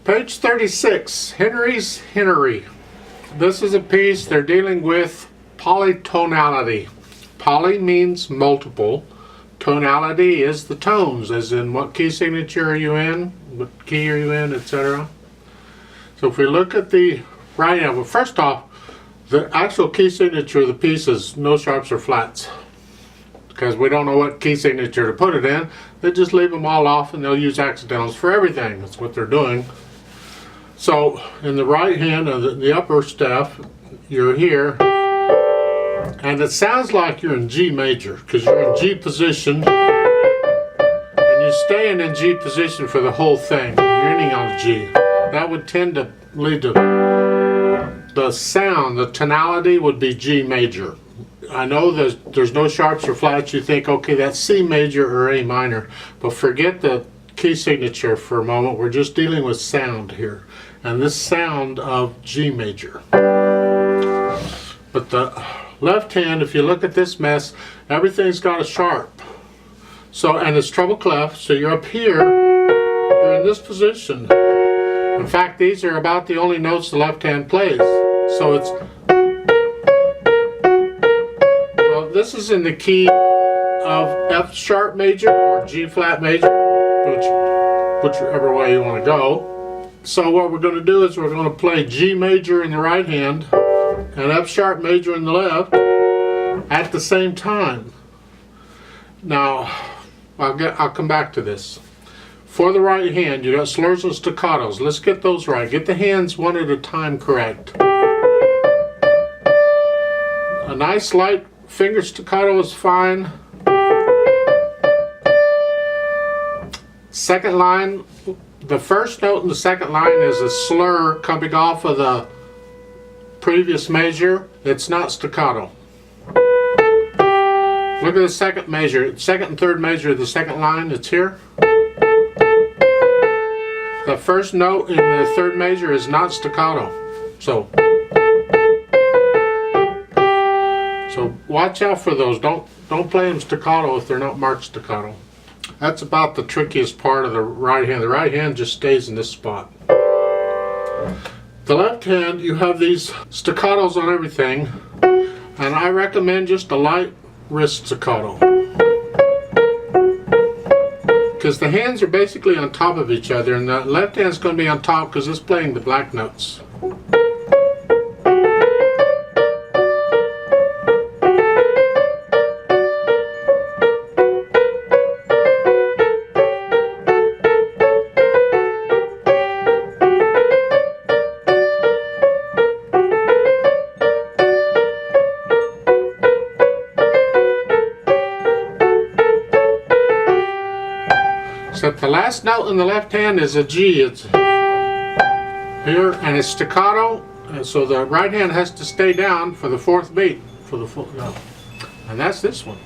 Page 36, Henry's Hennery. This is a piece they're dealing with polytonality. Poly means multiple. Tonality is the tones, as in what key signature are you in, what key are you in, etc. So if we look at the right hand, well, first off, the actual key signature of the piece is no sharps or flats, because we don't know what key signature to put it in. They just leave them all off and they'll use accidentals for everything. That's what they're doing. So in the right hand of the upper staff, you're here, and it sounds like you're in G major because you're in G position, and you're staying in G position for the whole thing. You're ending on G. That would tend to lead to the sound, the tonality would be G major. I know there's no sharps or flats. You think, okay, that's C major or A minor, but forget the key signature for a moment. We're just dealing with sound here, and this sound of G major. But the left hand, if you look at this mess, everything's got a sharp. So, and it's treble clef, so you're up here, you're in this position. In fact, these are about the only notes the left hand plays. So it's, well, this is in the key of F sharp major or G flat major, whichever way you want to go. So what we're going to do is we're going to play G major in the right hand and F sharp major in the left at the same time. Now, I'll come back to this. For the right hand, you got slurs and staccatos. Let's get those right. Get the hands one at a time correct. A nice light finger staccato is fine. Second line, the first note in the second line is a slur coming off of the previous measure. It's not staccato. Look at the second measure, second and third measure of the second line. It's here. The first note in the third measure is not staccato. So watch out for those. Don't play them staccato if they're not marked staccato. That's about the trickiest part of the right hand. The right hand just stays in this spot. The left hand, you have these staccatos on everything, and I recommend just a light wrist staccato, because the hands are basically on top of each other, and the left hand's going to be on top because it's playing the black notes. Except the last note in the left hand is a G. It's here, and it's staccato, and so the right hand has to stay down for the fourth beat, for the full note. And that's this one.